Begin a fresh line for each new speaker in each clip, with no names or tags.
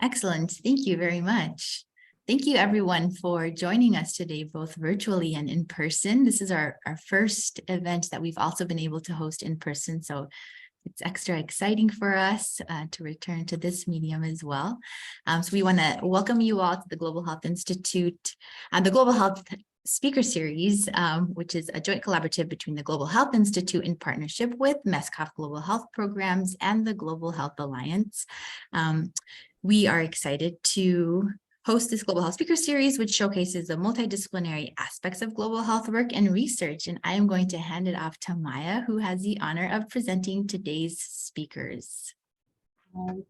Excellent. Thank you very much. Thank you everyone for joining us today, both virtually and in person. This is our first event that we've also been able to host in person. So it's extra exciting for us to return to this medium as well. So we want to welcome you all to the Global Health Institute, the Global Health Speaker Series, which is a joint collaborative between the Global Health Institute in partnership with MESCOF Global Health Programs and the Global Health Alliance. We are excited to host this Global Health Speaker Series, which showcases the multidisciplinary aspects of global health work and research. And I am going to hand it off to Maya, who has the honor of presenting today's speakers.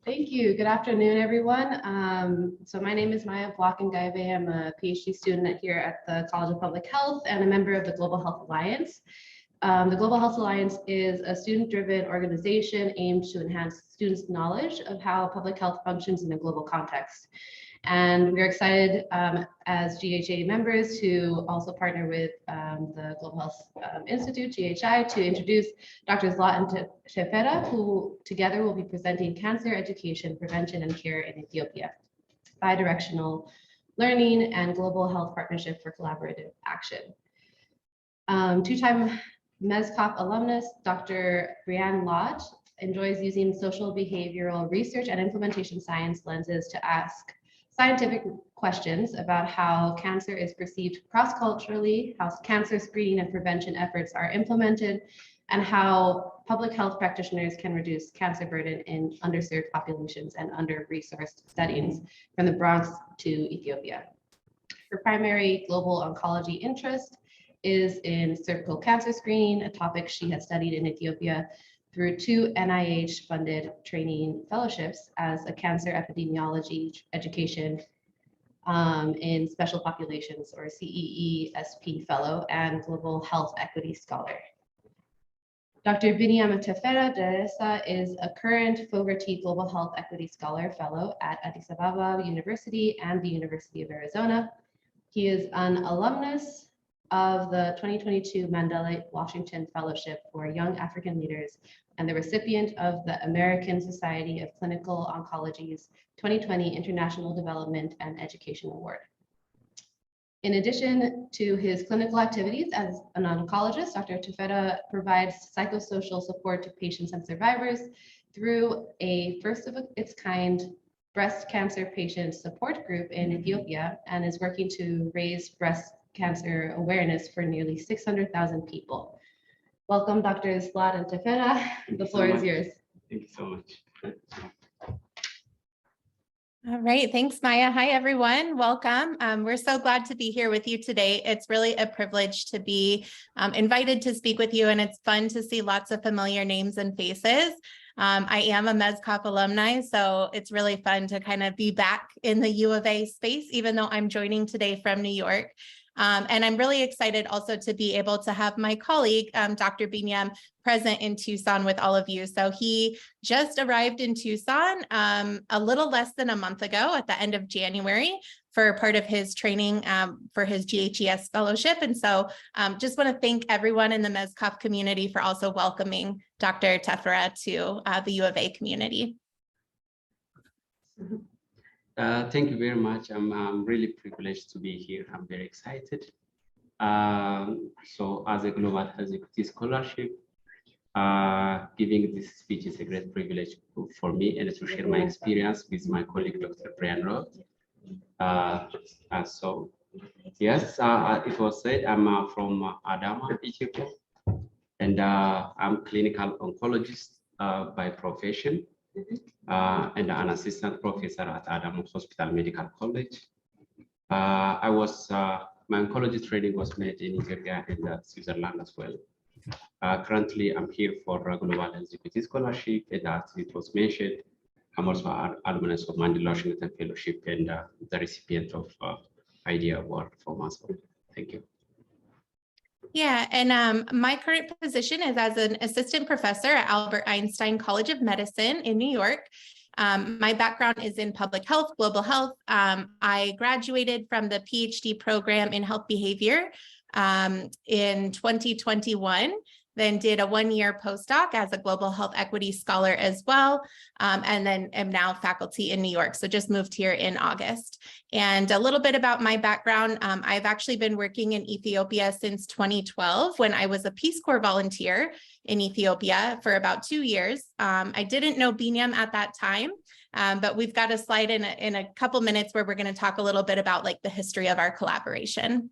Thank you. Good afternoon, everyone. So my name is Maya Block-Ngaibe. I'm a PhD student here at the College of Public Health and a member of the Global Health Alliance. The Global Health Alliance is a student-driven organization aimed to enhance students' knowledge of how public health functions in a global context. And we're excited as GHA members to also partner with the Global Health Institute, GHI, to introduce Drs. Lott and Tefera, who together will be presenting cancer education, prevention, and care in Ethiopia, bidirectional learning and global health partnership for collaborative action. Two-time MESCOF alumnus, Dr. Breanne Lott, enjoys using social behavioral research and implementation science lenses to ask scientific questions about how cancer is perceived cross-culturally, how cancer screening and prevention efforts are implemented, and how public health practitioners can reduce cancer burden in underserved populations and under-resourced settings from the Bronx to Ethiopia. Her primary global oncology interest is in cervical cancer screening, a topic she has studied in Ethiopia through 2 NIH-funded training fellowships as a cancer epidemiology education in special populations, or CEE-SP fellow and global health equity scholar. Dr. Biniyam Tefera Deressa is a current Fogarty Global Health Equity Scholar Fellow at Addis Ababa University and the University of Arizona. He is an alumnus of the 2022 Mandela Washington Fellowship for Young African Leaders and the recipient of the American Society of Clinical Oncology's 2020 International Development and Education Award. In addition to his clinical activities as an oncologist, Dr. Tefera provides psychosocial support to patients and survivors through a first of its kind breast cancer patient support group in Ethiopia, and is working to raise breast cancer awareness for nearly 600,000 people. Welcome, Drs. Lott and Tefera. The floor is yours.
Thank you so much.
All right, thanks, Maya. Hi, everyone. Welcome. We're so glad to be here with you today. It's really a privilege to be invited to speak with you, and it's fun to see lots of familiar names and faces. I am a MESCOF alumni, so it's really fun to kind of be back in the U of A space, even though I'm joining today from New York. And I'm really excited also to be able to have my colleague, Dr. Biniyam, present in Tucson with all of you. So he just arrived in Tucson a little less than a month ago at the end of January for part of his training for his GHES fellowship. And so just want to thank everyone in the MESCOF community for also welcoming Dr. Tefera to the U of A community.
Thank you very much. I'm really privileged to be here. I'm very excited. So as a Global Health Equity Scholarship, giving this speech is a great privilege for me, and to share my experience with my colleague, Dr. Breanne Lott. So yes, it was said I'm from Adama, Ethiopia, and I'm clinical oncologist by profession. And an assistant professor at Adama Hospital Medical College. My oncology training was made in Ethiopia and Switzerland as well. Currently, I'm here for a Global Health Equity Scholarship, and as it was mentioned, I'm also an alumnus of Mandela Washington Fellowship and the recipient of IDEA Award from us. Thank you.
Yeah, and my current position is as an assistant professor at Albert Einstein College of Medicine in New York. My background is in public health, global health. I graduated from the PhD program in health behavior in 2021. then did a one-year postdoc as a global health equity scholar as well, and then am now faculty in New York. So just moved here in August. And a little bit about my background, I've actually been working in Ethiopia since 2012 when I was a Peace Corps volunteer in Ethiopia for about 2 years. I didn't know Biniyam at that time, but we've got a slide in a couple minutes where we're going to talk a little bit about like the history of our collaboration.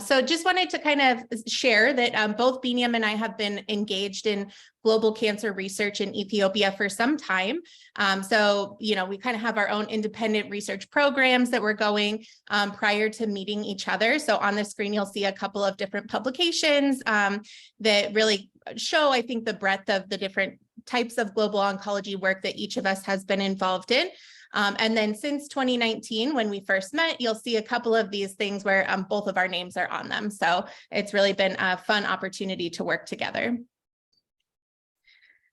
So just wanted to kind of share that both Biniyam and I have been engaged in global cancer research in Ethiopia for some time. So, you know, we kind of have our own independent research programs that we're going prior to meeting each other. So on the screen, you'll see a couple of different publications that really show, I think, the breadth of the different types of global oncology work that each of us has been involved in. And then since 2019, when we first met, you'll see a couple of these things where both of our names are on them. So it's really been a fun opportunity to work together.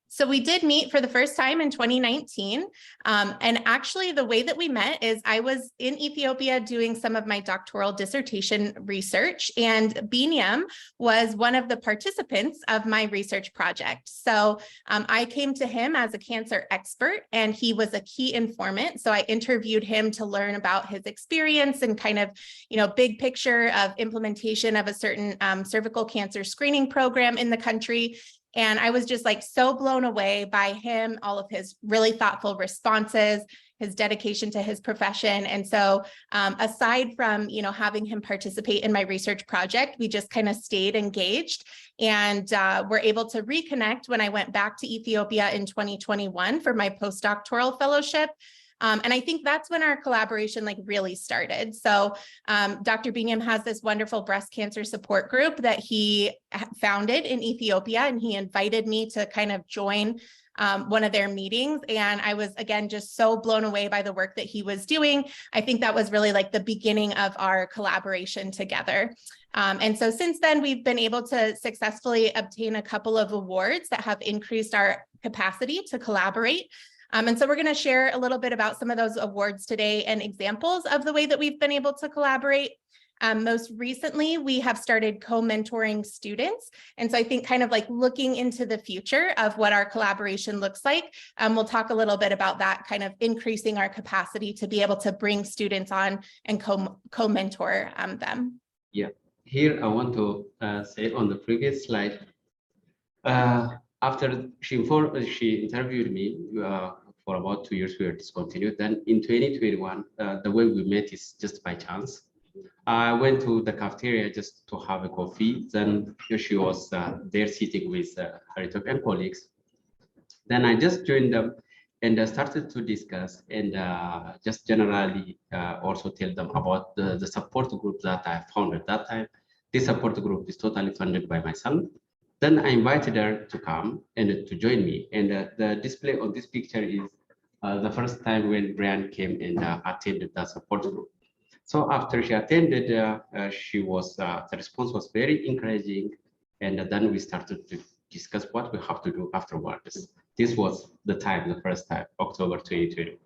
So we did meet for the first time in 2019. And actually the way that we met is I was in Ethiopia doing some of my doctoral dissertation research, and Biniyam was one of the participants of my research project. So I came to him as a cancer expert and he was a key informant. So I interviewed him to learn about his experience and kind of, you know, big picture of implementation of a certain cervical cancer screening program in the country. And I was just like so blown away by him, all of his really thoughtful responses, his dedication to his profession. And so aside from, you know, having him participate in my research project, we just kind of stayed engaged and were able to reconnect when I went back to Ethiopia in 2021 for my postdoctoral fellowship. And I think that's when our collaboration like really started. So Dr. Biniyam has this wonderful breast cancer support group that he founded in Ethiopia, and he invited me to kind of join one of their meetings. And I was, again, just so blown away by the work that he was doing. I think that was really like the beginning of our collaboration together. And so since then, we've been able to successfully obtain a couple of awards that have increased our capacity to collaborate. And so we're going to share a little bit about some of those awards today and examples of the way that we've been able to collaborate. Most recently, we have started co-mentoring students. And so I think kind of like looking into the future of what our collaboration looks like, we'll talk a little bit about that, kind of increasing our capacity to be able to bring students on and co-mentor them.
Yeah, here I want to say on the previous slide, after she interviewed me for about 2 years, we were discontinued. Then in 2021, the way we met is just by chance. I went to the cafeteria just to have a coffee. Then she was there sitting with her Ethiopian colleagues. Then I just joined them and started to discuss and just generally also tell them about the support group that I found at that time. This support group is totally funded by my son. Then I invited her to come and to join me. And the display on this picture is the first time when Breanne came and attended the support group. So after she attended, the response was very encouraging. And then we started to discuss what we have to do afterwards. This was the first time, October 2020.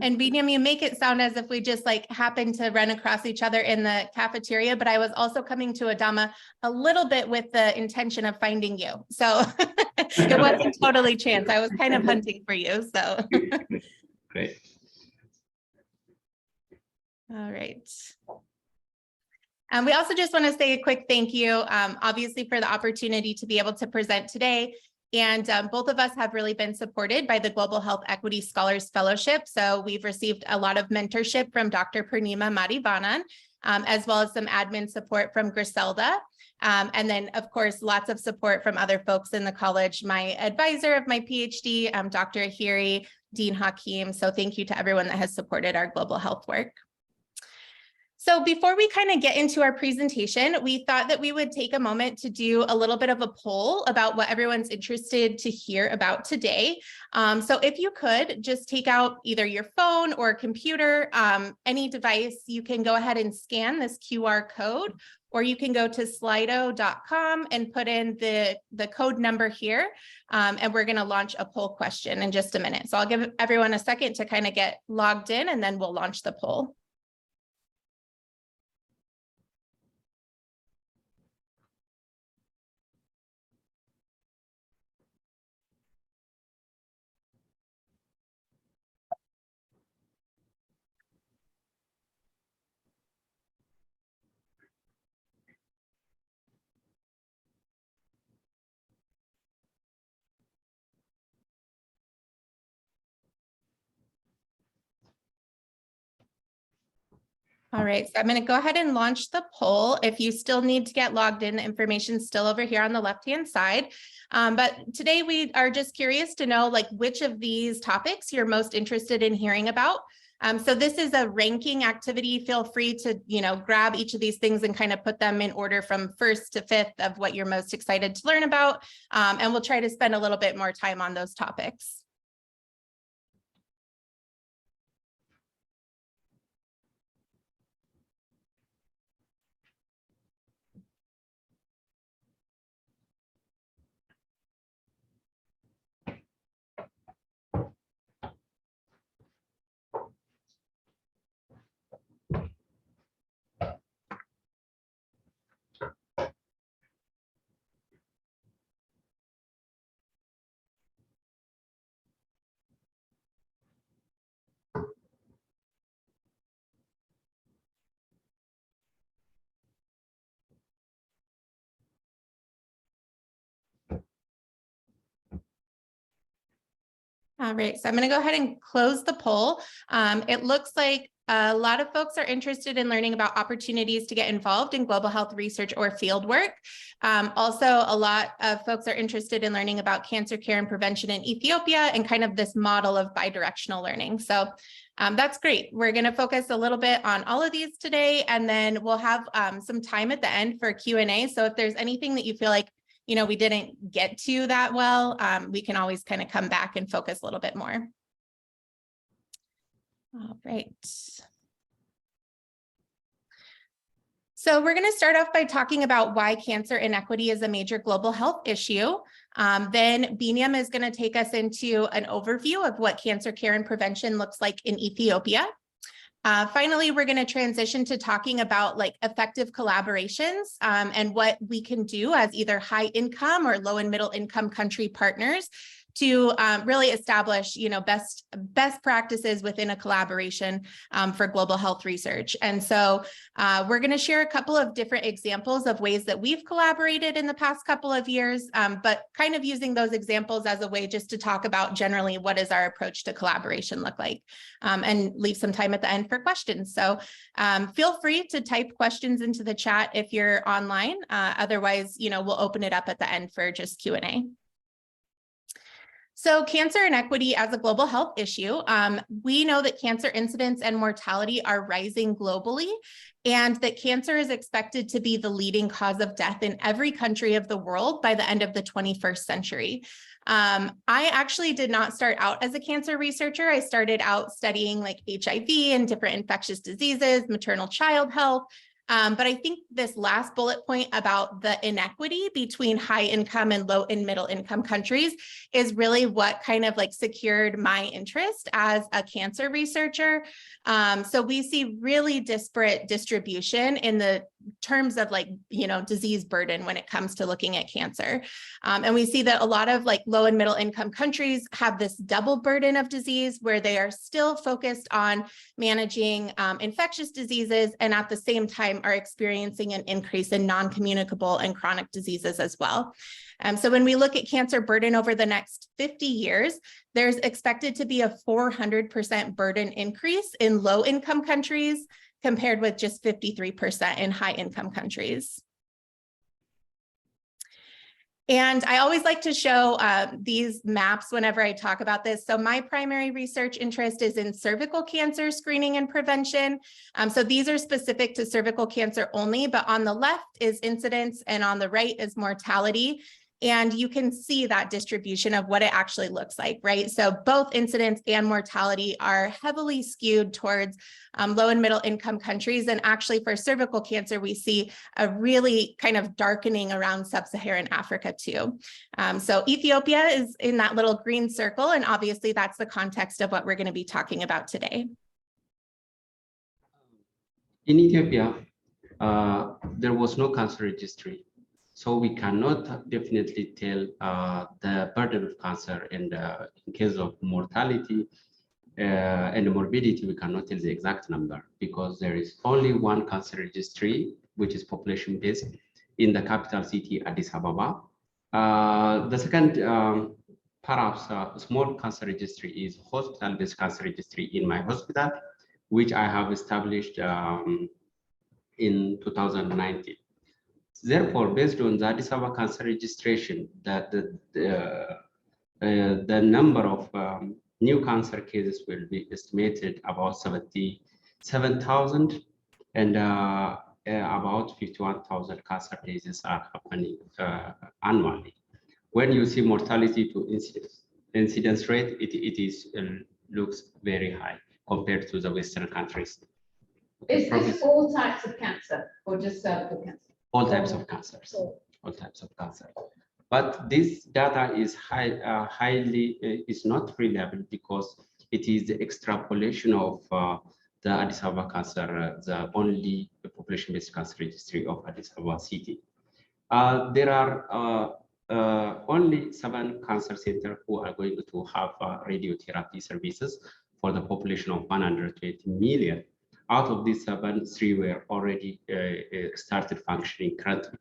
And Biniyam, you make it sound as if we just like happened to run across each other in the cafeteria, but I was also coming to Adama a little bit with the intention of finding you. So it wasn't totally chance. I was kind of hunting for you. So
great.
All right. We also just want to say a quick thank you, obviously, for the opportunity to be able to present today. And both of us have really been supported by the Global Health Equity Scholars Fellowship. So we've received a lot of mentorship from Dr. Purnima Marivanan, as well as some admin support from Griselda. And then, of course, lots of support from other folks in the college. My advisor of my PhD, Dr. Ahiri, Dean Hakim. So thank you to everyone that has supported our global health work. So before we kind of get into our presentation, we thought that we would take a moment to do a little bit of a poll about what everyone's interested to hear about today. So if you could just take out either your phone or computer, any device, you can go ahead and scan this QR code, or you can go to slido.com and put in the code number here, and we're going to launch a poll question in just a minute. So I'll give everyone a second to kind of get logged in, and then we'll launch the poll. All right, so I'm going to go ahead and launch the poll. If you still need to get logged in, the information's still over here on the left-hand side. But today we are just curious to know like which of these topics you're most interested in hearing about. So this is a ranking activity. Feel free to, grab each of these things and kind of put them in order from first to fifth of what you're most excited to learn about. And we'll try to spend a little bit more time on those topics. All right, so I'm going to go ahead and close the poll. It looks like a lot of folks are interested in learning about opportunities to get involved in global health research or field work. Also, a lot of folks are interested in learning about cancer care and prevention in Ethiopia and kind of this model of bidirectional learning. So that's great. We're going to focus a little bit on all of these today, and then we'll have some time at the end for Q&A. So if there's anything that you feel like we didn't get to that well, we can always kind of come back and focus a little bit more. All right. So we're going to start off by talking about why cancer inequity is a major global health issue. Then Biniyam is going to take us into an overview of what cancer care and prevention looks like in Ethiopia. Finally, we're going to transition to talking about effective collaborations and what we can do as either high income or low and middle income country partners to really establish, best practices within a collaboration for global health research. And so we're going to share a couple of different examples of ways that we've collaborated in the past couple of years, but kind of using those examples as a way just to talk about generally what does our approach to collaboration look like, and leave some time at the end for questions. So feel free to type questions into the chat if you're online. Otherwise, we'll open it up at the end for just Q&A. So cancer inequity as a global health issue, we know that cancer incidence and mortality are rising globally, and that cancer is expected to be the leading cause of death in every country of the world by the end of the 21st century. I actually did not start out as a cancer researcher. I started out studying HIV and different infectious diseases, maternal child health. But I think this last bullet point about the inequity between high income and low and middle income countries is really what kind of secured my interest as a cancer researcher. So we see really disparate distribution in the terms of disease burden when it comes to looking at cancer. And we see that a lot of low and middle income countries have this double burden of disease where they are still focused on managing infectious diseases, and at the same time are experiencing an increase in non-communicable and chronic diseases as well. So when we look at cancer burden over the next 50 years, there's expected to be a 400% burden increase in low income countries compared with just 53% in high income countries. And I always like to show these maps whenever I talk about this. So my primary research interest is in cervical cancer screening and prevention. So these are specific to cervical cancer only, but on the left is incidence and on the right is mortality. And you can see that distribution of what it actually looks like, right? So both incidence and mortality are heavily skewed towards low and middle income countries. And actually for cervical cancer, we see a really kind of darkening around sub-Saharan Africa too. So Ethiopia is in that little green circle, and obviously that's the context of what we're going to be talking about today.
In Ethiopia, there was no cancer registry, so we cannot definitely tell the burden of cancer, and in case of mortality and morbidity, we cannot tell the exact number because there is only one cancer registry, which is population-based in the capital city, Addis Ababa. The second, perhaps small cancer registry is hospital-based cancer registry in my hospital, which I have established in 2019. Therefore, based on the Addis Ababa cancer registration, the number of new cancer cases will be estimated about 77,000, and about 51,000 cancer cases are happening annually. When you see mortality to incidence rate, it looks very high compared to the Western countries.
Is this all types of cancer or just cervical cancer?
All types of cancers. All types of cancer. But this data is is not reliable because it is the extrapolation of the Addis Ababa cancer, the only population-based cancer registry of Addis Ababa city. There are only 7 cancer centers who are going to have radiotherapy services for the population of 120 million. Out of these 7, 3 were already started functioning currently.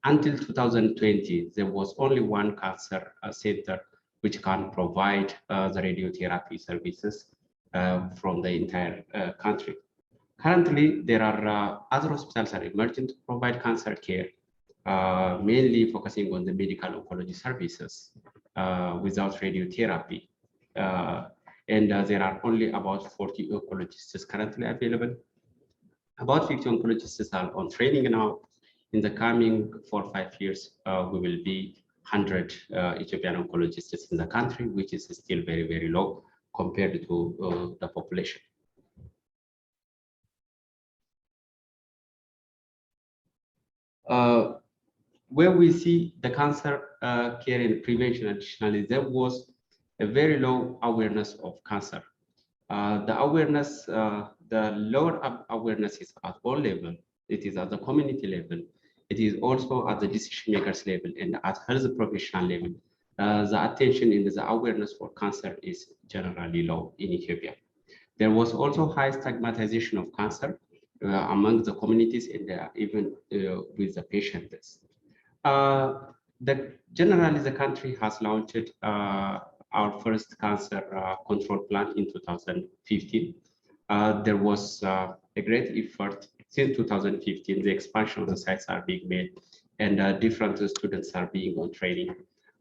Until 2020, there was only 1 cancer center which can provide the radiotherapy services from the entire country. Currently, there are other hospitals are emerging to provide cancer care, mainly focusing on the medical oncology services without radiotherapy. And there are only about 40 oncologists currently available. About 50 oncologists are on training now. In the coming 4 or 5 years, we will be 100 Ethiopian oncologists in the country, which is still very, very low compared to the population. Where we see the cancer care and prevention additionally, there was a very low awareness of cancer. The awareness, the lower awareness is at all levels. It is at the community level. It is also at the decision makers level and at health professional level. The attention and the awareness for cancer is generally low in Ethiopia. There was also high stigmatization of cancer among the communities and even with the patients. Generally, the country has launched our first cancer control plan in 2015. There was a great effort since 2015. The expansion of the sites are being made, and different students are being on training.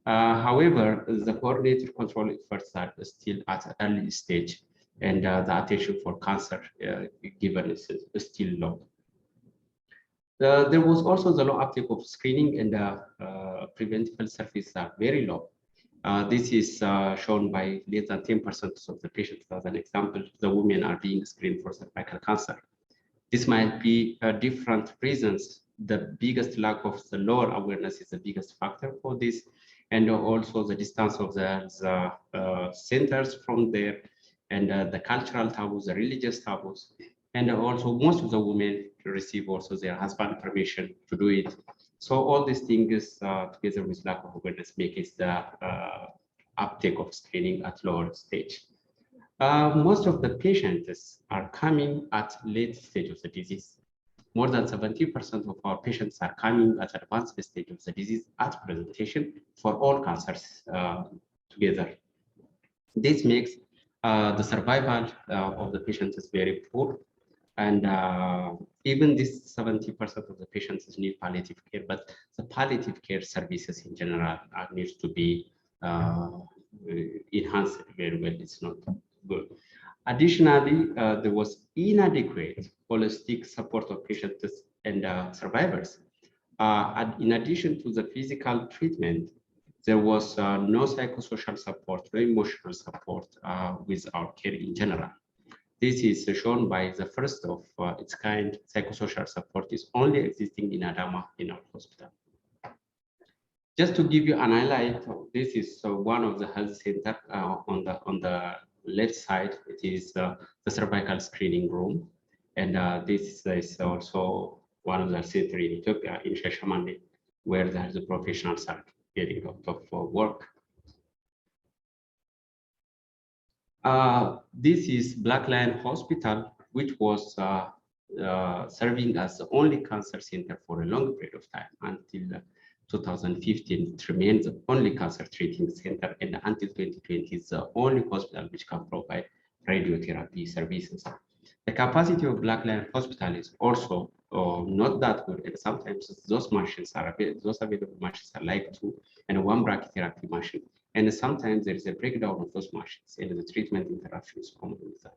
However, the coordinated control efforts are still at an early stage, and the attention for cancer given is still low. There was also the low uptake of screening, and preventable services are very low. This is shown by less than 10% of the patients. As an example, the women are being screened for cervical cancer. This might be different reasons. The biggest lack of the lower awareness is the biggest factor for this, and also the distance of the centers from there, and the cultural taboos, the religious taboos, and also most of the women receive also their husband permission to do it. So all these things together with lack of awareness makes the uptake of screening at lower stage. Most of the patients are coming at late stage of the disease. More than 70% of our patients are coming at advanced stage of the disease at presentation for all cancers together. This makes the survival of the patients is very poor. And even this 70% of the patients need palliative care, but the palliative care services in general needs to be enhanced very well. It's not good. Additionally, there was inadequate holistic support of patients and survivors. In addition to the physical treatment, there was no psychosocial support, no emotional support with our care in general. This is shown by the first of its kind psychosocial support is only existing in Adama in our hospital. Just to give you an highlight, this is one of the health center on the left side. It is the cervical screening room, and this is also one of the center in Ethiopia in Shashamane, where the professionals are getting a lot of work. This is Black Lion Hospital, which was serving as the only cancer center for a long period of time until 2015. It remains the only cancer treating center, and until 2020 is the only hospital which can provide radiotherapy services. The capacity of Black Lion Hospital is also not that good, and sometimes those machines are those available machines are like 2 and 1 brachytherapy machine, and sometimes there is a breakdown of those machines, and the treatment interruption is common with that.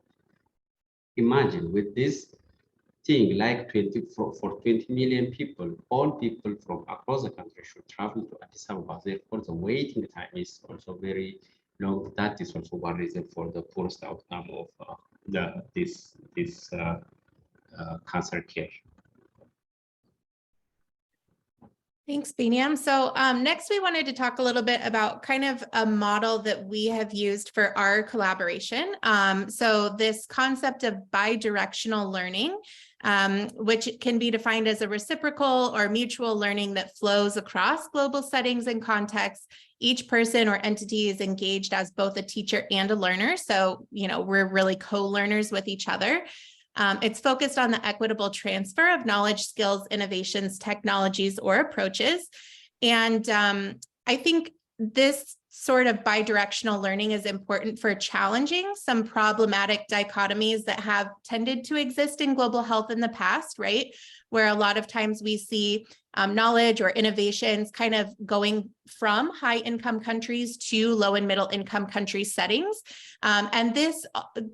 Imagine with this thing like 20 million people, all people from across the country should travel to Addis Ababa. Therefore, the waiting time is also very long. That is also one reason for the poorest outcome of this cancer care.
Thanks, Biniyam. So next we wanted to talk a little bit about kind of a model that we have used for our collaboration. So this concept of bidirectional learning, which can be defined as a reciprocal or mutual learning that flows across global settings and contexts. Each person or entity is engaged as both a teacher and a learner. So, you know, we're really co-learners with each other. It's focused on the equitable transfer of knowledge, skills, innovations, technologies, or approaches. And I think this sort of bidirectional learning is important for challenging some problematic dichotomies that have tended to exist in global health in the past, right? Where a lot of times we see knowledge or innovations kind of going from high income countries to low and middle income country settings. And this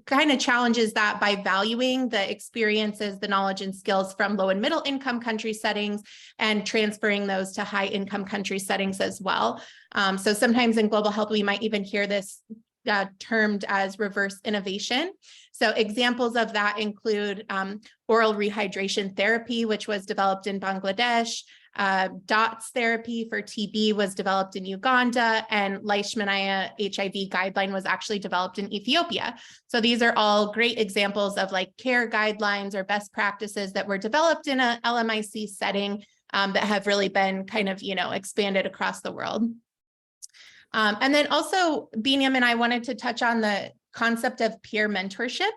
kind of challenges that by valuing the experiences, the knowledge and skills from low and middle income country settings and transferring those to high income country settings as well. So sometimes in global health, we might even hear this termed as reverse innovation. So examples of that include oral rehydration therapy, which was developed in Bangladesh. DOTS therapy for TB was developed in Uganda, and Leishmania HIV guideline was actually developed in Ethiopia. So these are all great examples of like care guidelines or best practices that were developed in a LMIC setting that have really been kind of, you know, expanded across the world. And then also, Biniyam and I wanted to touch on the concept of peer mentorship.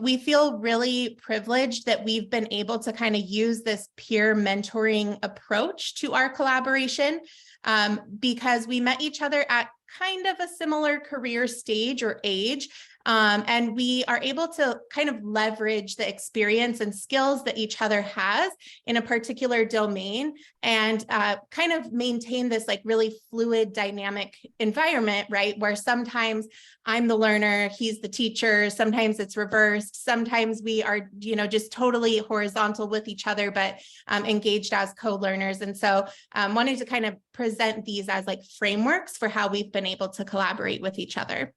We feel really privileged that we've been able to kind of use this peer mentoring approach to our collaboration because we met each other at kind of a similar career stage or age. And we are able to kind of leverage the experience and skills that each other has in a particular domain and kind of maintain this like really fluid dynamic environment, right? Where sometimes I'm the learner, he's the teacher, sometimes it's reversed, sometimes we are, you know, just totally horizontal with each other, but engaged as co-learners. And so wanted to kind of present these as like frameworks for how we've been able to collaborate with each other.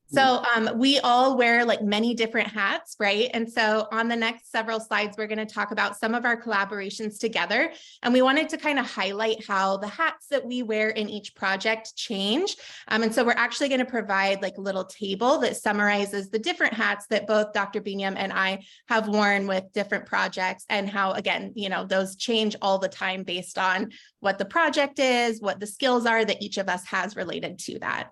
So we all wear like many different hats, right? And so on the next several slides, we're going to talk about some of our collaborations together. And we wanted to kind of highlight how the hats that we wear in each project change. And so we're actually going to provide like a little table that summarizes the different hats that both Dr. Biniyam and I have worn with different projects and how, again, you know, those change all the time based on what the project is, what the skills are that each of us has related to that.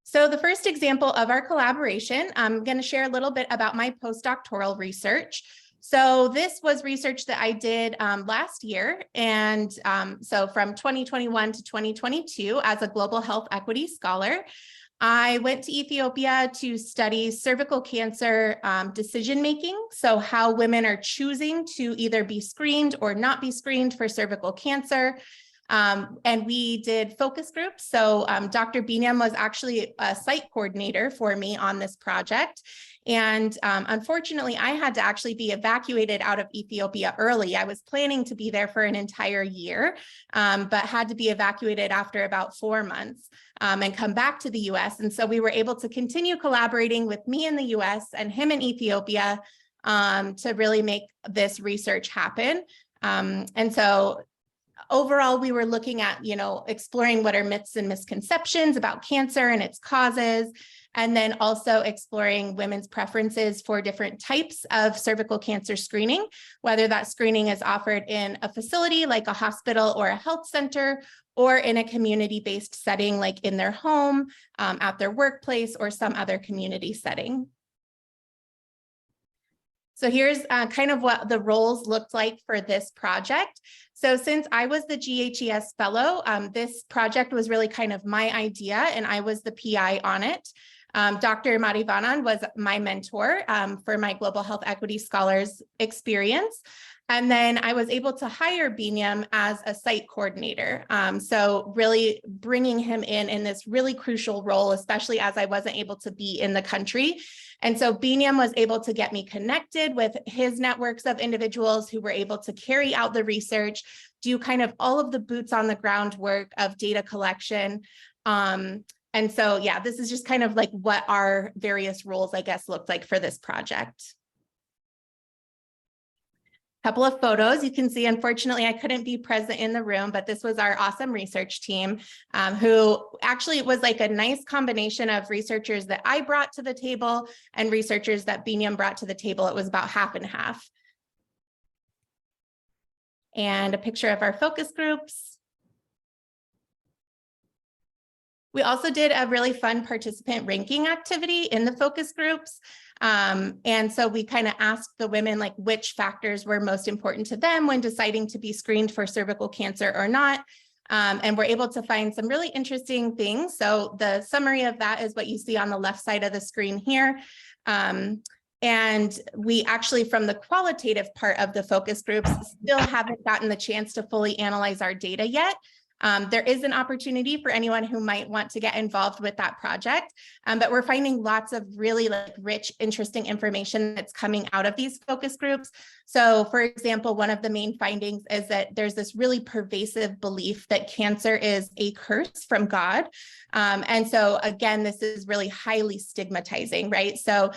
So the first example of our collaboration, I'm going to share a little bit about my postdoctoral research. So this was research that I did last year. And so from 2021 to 2022 as a global health equity scholar, I went to Ethiopia to study cervical cancer decision-making. So how women are choosing to either be screened or not be screened for cervical cancer. And we did focus groups. So Dr. Biniyam was actually a site coordinator for me on this project. And unfortunately, I had to actually be evacuated out of Ethiopia early. I was planning to be there for an entire year, but had to be evacuated after about 4 months and come back to the US. And so we were able to continue collaborating with me in the US and him in Ethiopia to really make this research happen. And so overall, we were looking at, exploring what are myths and misconceptions about cancer and its causes, and then also exploring women's preferences for different types of cervical cancer screening, whether that screening is offered in a facility like a hospital or a health center, or in a community-based setting like in their home, at their workplace, or some other community setting. So here's kind of what the roles looked like for this project. So since I was the GHES fellow, this project was really kind of my idea, and I was the PI on it. Dr. Marivanan was my mentor for my Global Health Equity Scholars experience. And then I was able to hire Biniyam as a site coordinator. So really bringing him in this really crucial role, especially as I wasn't able to be in the country. And so Biniyam was able to get me connected with his networks of individuals who were able to carry out the research, do kind of all of the boots on the ground work of data collection. And so, yeah, this is just kind of like what our various roles, I guess, looked like for this project. Couple of photos you can see. Unfortunately, I couldn't be present in the room, but this was our awesome research team who actually was like a nice combination of researchers that I brought to the table and researchers that Biniyam brought to the table. It was about half and half. And a picture of our focus groups. We also did a really fun participant ranking activity in the focus groups. And so we kind of asked the women like which factors were most important to them when deciding to be screened for cervical cancer or not. And we're able to find some really interesting things. So the summary of that is what you see on the left side of the screen here. And we actually, from the qualitative part of the focus groups, still haven't gotten the chance to fully analyze our data yet. There is an opportunity for anyone who might want to get involved with that project, but we're finding lots of really rich, interesting information that's coming out of these focus groups. So for example, one of the main findings is that there's this really pervasive belief that cancer is a curse from God. And so again, this is really highly stigmatizing, right? So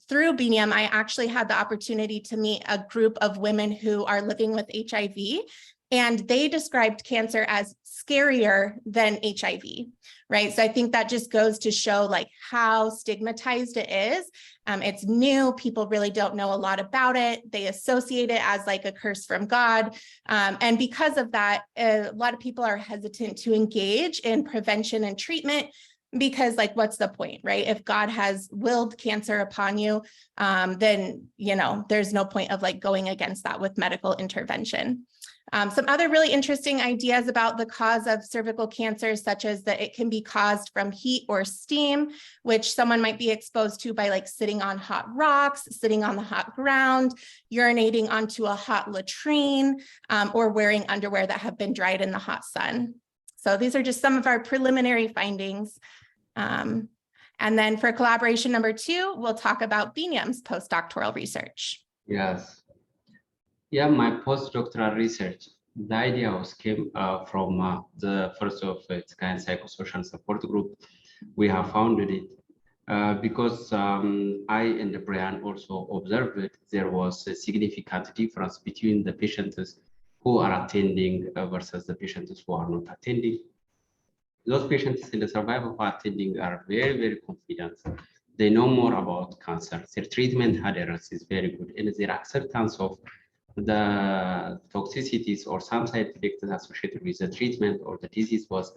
through Biniyam, I actually had the opportunity to meet a group of women who are living with HIV. And they described cancer as scarier than HIV, right? So I think that just goes to show like how stigmatized it is. It's new, people really don't know a lot about it. They associate it as like a curse from God. And because of that, a lot of people are hesitant to engage in prevention and treatment because like, what's the point, right? If God has willed cancer upon you, then, there's no point of like going against that with medical intervention. Some other really interesting ideas about the cause of cervical cancer, such as that it can be caused from heat or steam, which someone might be exposed to by like sitting on hot rocks, sitting on the hot ground, urinating onto a hot latrine, or wearing underwear that have been dried in the hot sun. So these are just some of our preliminary findings. And then for collaboration number 2, we'll talk about Biniyam's postdoctoral research.
Yes. Yeah, my postdoctoral research, the idea came from the first of its kind psychosocial support group. We have founded it because I and Breanne also observed there was a significant difference between the patients who are attending versus the patients who are not attending. Those patients in the survival who are attending are very, very confident. They know more about cancer. Their treatment adherence is very good, and their acceptance of the toxicities or some side effects associated with the treatment or the disease was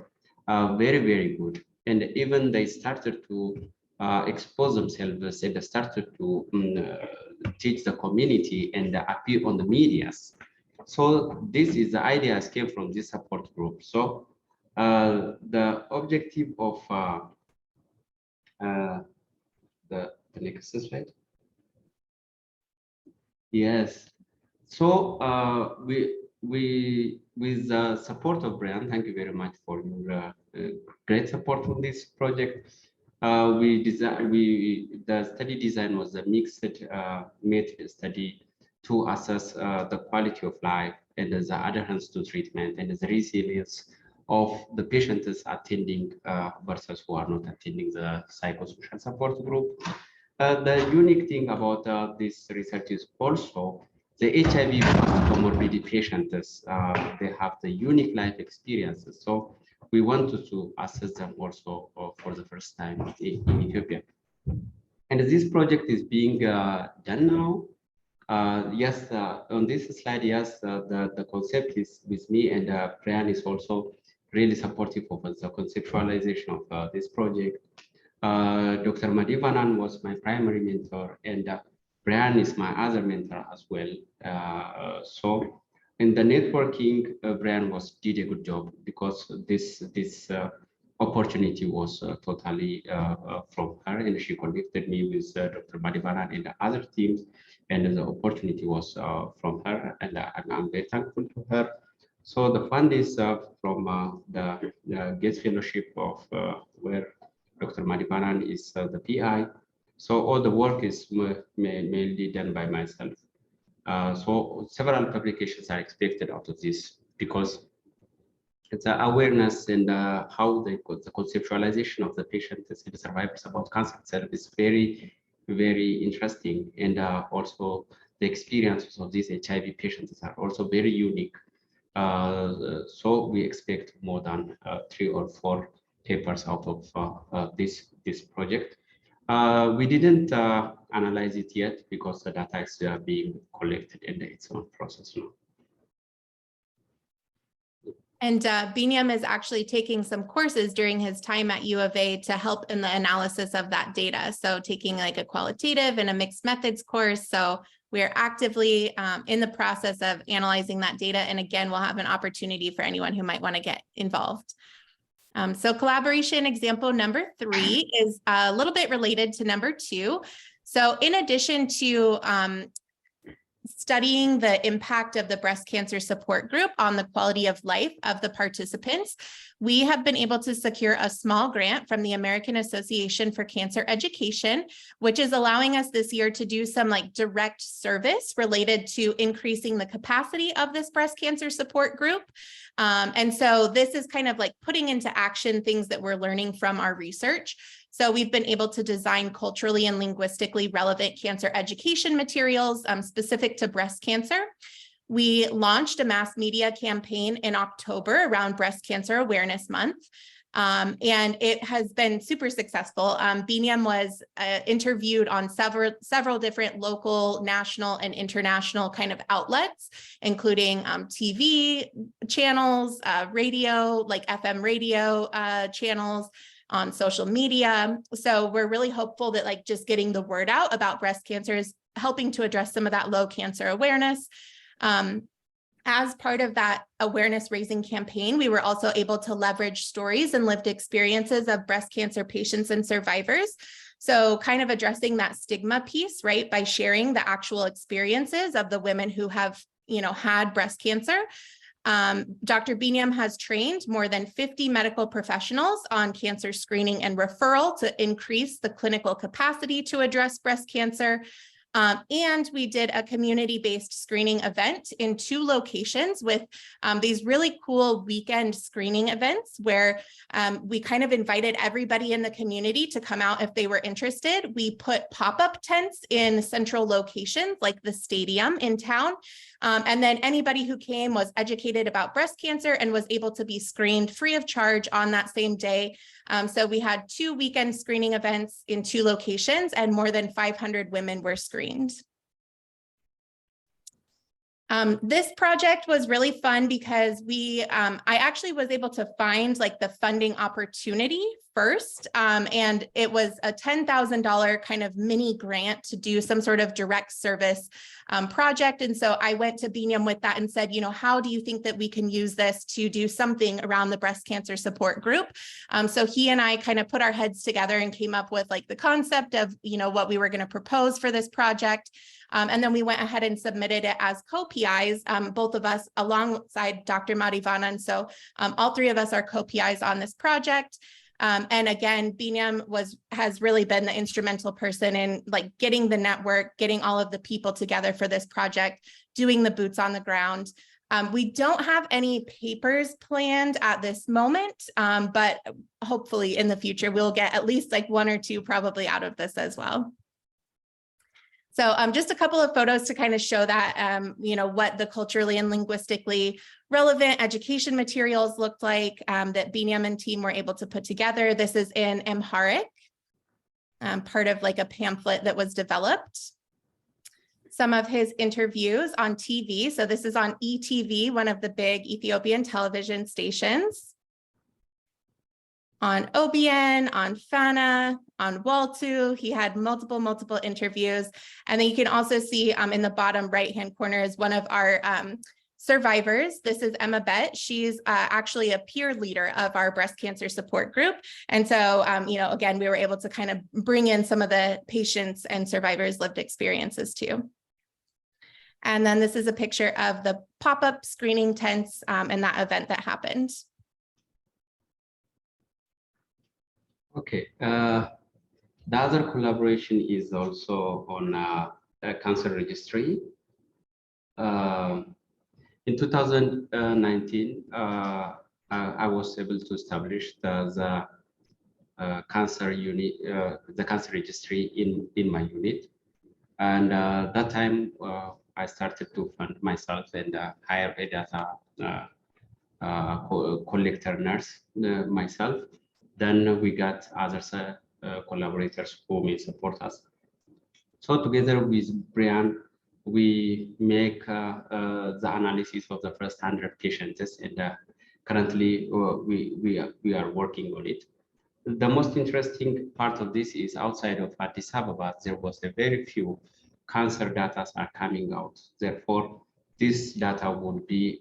very, very good. And even they started to expose themselves and they started to teach the community and appear on the medias. So this is the ideas came from this support group. So the objective of the next slide. Yes. So with the support of Breanne, thank you very much for your great support on this project. The study design was a mixed method study to assess the quality of life and the adherence to treatment and the resilience of the patients attending versus who are not attending the psychosocial support group. The unique thing about this research is also the HIV comorbid patients. They have the unique life experiences. So we wanted to assess them also for the first time in Ethiopia. And this project is being done now. Yes, on this slide, yes, the concept is with me, and Breanne is also really supportive of the conceptualization of this project. Dr. Madivanan was my primary mentor, and Breanne is my other mentor as well. So in the networking, Breanne did a good job, because this opportunity was totally from her, and she connected me with Dr. Madivanan and the other teams, and the opportunity was from her, and I'm very thankful to her. So the fund is from the Gates Fellowship of where Dr. Madivanan is the PI. So all the work is mainly done by myself. So several publications are expected out of this, because it's awareness and how the conceptualization of the patients and the survivors about cancer itself is very, very interesting. And also the experiences of these HIV patients are also very unique. So we expect more than 3 or 4 papers out of this project. We didn't analyze it yet, because the data is being collected and it's on process now.
And Biniyam is actually taking some courses during his time at U of A to help in the analysis of that data. So taking like a qualitative and a mixed methods course. So we're actively in the process of analyzing that data. And again, we'll have an opportunity for anyone who might want to get involved. So collaboration example number 3 is a little bit related to number 2. So in addition to studying the impact of the breast cancer support group on the quality of life of the participants, we have been able to secure a small grant from the American Association for Cancer Education, which is allowing us this year to do some like direct service related to increasing the capacity of this breast cancer support group. And so this is kind of like putting into action things that we're learning from our research. So we've been able to design culturally and linguistically relevant cancer education materials specific to breast cancer. We launched a mass media campaign in October around Breast Cancer Awareness Month. And it has been super successful. Biniyam was interviewed on several different local, national, and international kind of outlets, including TV channels, radio, like FM radio channels, on social media. So we're really hopeful that like just getting the word out about breast cancer is helping to address some of that low cancer awareness. As part of that awareness raising campaign, we were also able to leverage stories and lived experiences of breast cancer patients and survivors. So kind of addressing that stigma piece, right, by sharing the actual experiences of the women who have, had breast cancer. Dr. Biniyam has trained more than 50 medical professionals on cancer screening and referral to increase the clinical capacity to address breast cancer. And we did a community-based screening event in 2 locations with these really cool weekend screening events where we kind of invited everybody in the community to come out if they were interested. We put pop-up tents in central locations like the stadium in town. And then anybody who came was educated about breast cancer and was able to be screened free of charge on that same day. So we had 2 weekend screening events in 2 locations, and more than 500 women were screened. This project was really fun because I actually was able to find like the funding opportunity first, and it was a $10,000 kind of mini grant to do some sort of direct service project. And so I went to Biniyam with that and said, you know, how do you think that we can use this to do something around the breast cancer support group? So he and I kind of put our heads together and came up with like the concept of, you know, what we were going to propose for this project. And then we went ahead and submitted it as co-PIs, both of us alongside Dr. Marivana. And so all three of us are co-PIs on this project. And again, Biniyam has really been the instrumental person in like getting the network, getting all of the people together for this project, doing the boots on the ground. We don't have any papers planned at this moment, but hopefully in the future, we'll get at least like one or two probably out of this as well. So just a couple of photos to kind of show that, you know, what the culturally and linguistically relevant education materials looked like that Biniyam and team were able to put together. This is in Amharic, part of like a pamphlet that was developed. Some of his interviews on TV. So this is on ETV, one of the big Ethiopian television stations. On OBN, on FANA, on Waltu. He had multiple interviews. And then you can also see in the bottom right-hand corner is one of our survivors. This is Emma Bett. She's actually a peer leader of our breast cancer support group. And so, you know, again, we were able to kind of bring in some of the patients and survivors' lived experiences too. And then this is a picture of the pop-up screening tents and that event that happened.
Okay, the other collaboration is also on a cancer registry. In 2019, I was able to establish the cancer unit, the cancer registry in my unit, and that time I started to fund myself and hire a data collector nurse myself. Then we got other collaborators who may support us. So together with Breanne, we make the analysis of the first 100 patients, and currently we are working on it. The most interesting part of this is outside of Addis Ababa, there was a very few cancer data are coming out. Therefore, this data would be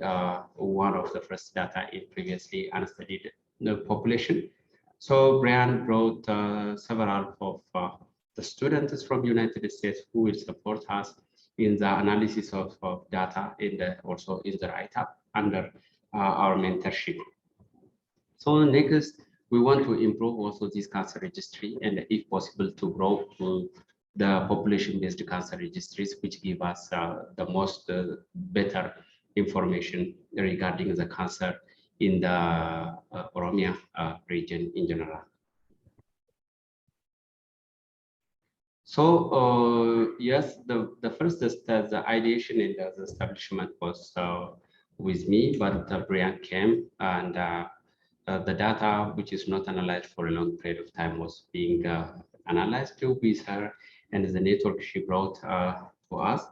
one of the first data in previously unstudied population. So Breanne brought several of the students from United States who will support us in the analysis of data and also in the write-up under our mentorship. So next, we want to improve also this cancer registry, and if possible to grow to the population-based cancer registries, which give us the most better information regarding the cancer in the Oromia region in general. So yes, the first step, the ideation and the establishment was with me, but Breanne came and the data, which is not analyzed for a long period of time, was being analyzed with her, and the network she brought to us.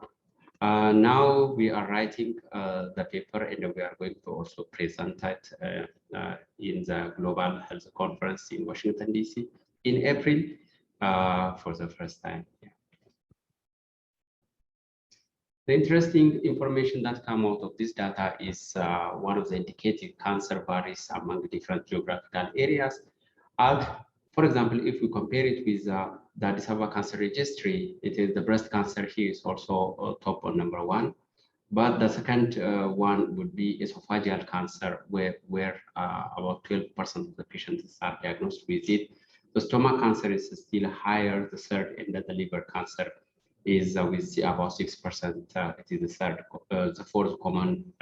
Now we are writing the paper, and we are going to also present it in the Global Health Conference in Washington, D.C. in April for the first time. Yeah. The interesting information that come out of this data is one of the indicated cancer varies among different geographical areas. For example, if we compare it with the Addis Ababa Cancer Registry, it is the breast cancer here is also top on #1. But the second one would be esophageal cancer, where about 12% of the patients are diagnosed with it. The stomach cancer is still higher, the third, and the liver cancer is with about 6%. It is the fourth common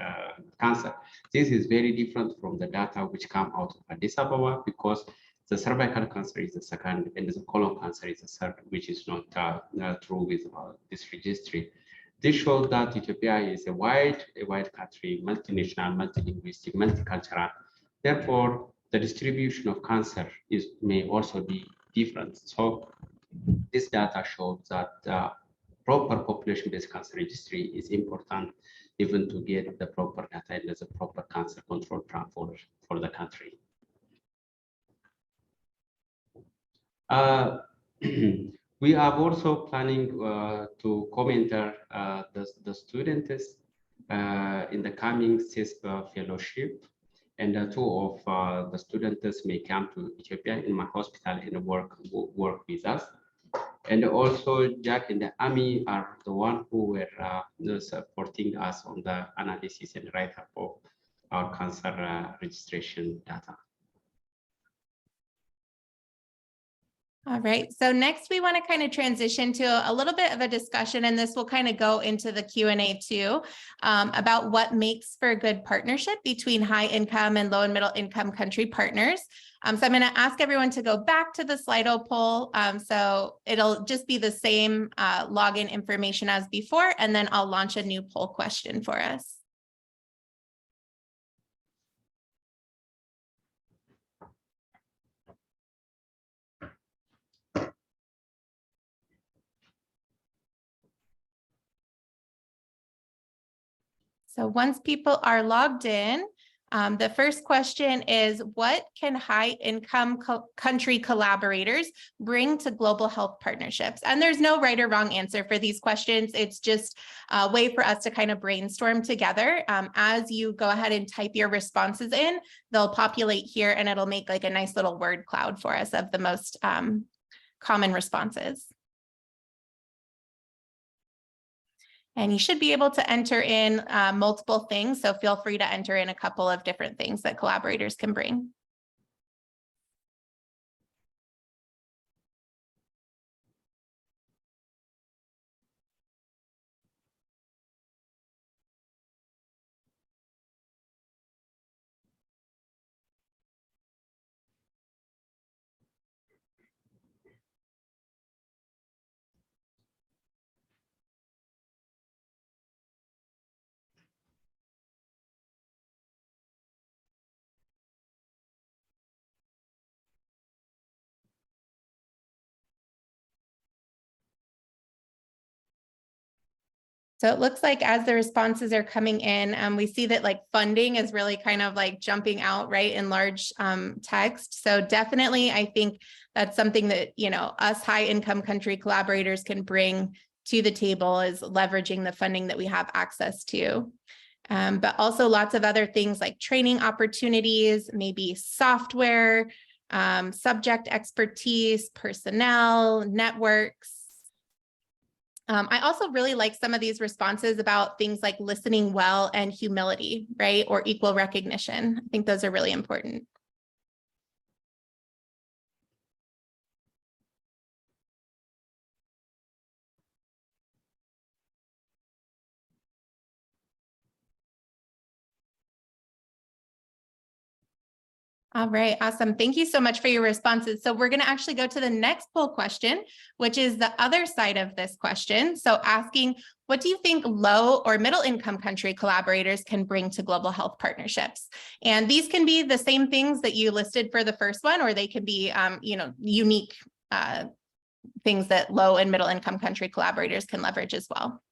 cancer. This is very different from the data which come out of Addis Ababa, because the cervical cancer is the second, and the colon cancer is the third, which is not true with this registry. This shows that Ethiopia is a wide country, multinational, multilinguistic, multicultural. Therefore, the distribution of cancer may also be different. So this data shows that proper population-based cancer registry is important, even to get the proper data and the proper cancer control plan for the country. We are also planning to commenter the students in the coming CISP fellowship, and two of the students may come to Ethiopia in my hospital and work with us. And also Jack and the Army are the one who were supporting us on the analysis and write-up of our cancer registration data.
All right, so next we want to kind of transition to a little bit of a discussion, and this will kind of go into the Q&A too, about what makes for a good partnership between high income and low and middle income country partners. So I'm going to ask everyone to go back to the Slido poll. So it'll just be the same login information as before, and then I'll launch a new poll question for us. So once people are logged in, the first question is, what can high income country collaborators bring to global health partnerships? And there's no right or wrong answer for these questions. It's just a way for us to kind of brainstorm together. As you go ahead and type your responses in, they'll populate here and it'll make like a nice little word cloud for us of the most common responses. And you should be able to enter in multiple things, so feel free to enter in a couple of different things that collaborators can bring. So it looks like as the responses are coming in, we see that like funding is really kind of like jumping out, right, in large text. So definitely, I think that's something that, you know, us high income country collaborators can bring to the table, is leveraging the funding that we have access to. But also lots of other things like training opportunities, maybe software, subject expertise, personnel, networks. I also really like some of these responses about things like listening well and humility, right? Or equal recognition. I think those are really important. All right, awesome. Thank you so much for your responses. So we're going to actually go to the next poll question, which is the other side of this question. So asking, what do you think low or middle income country collaborators can bring to global health partnerships? And these can be the same things that you listed for the first one, or they can be, you know, unique things that low and middle income country collaborators can leverage as well.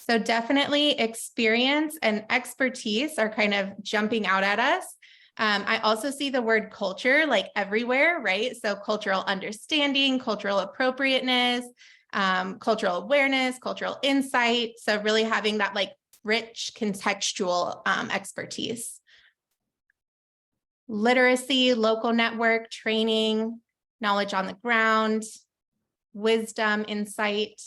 So definitely experience and expertise are kind of jumping out at us. I also see the word culture like everywhere, right? So cultural understanding, cultural appropriateness, cultural awareness, cultural insight. So really having that like rich contextual expertise. Literacy, local network, training, knowledge on the ground, wisdom, insight,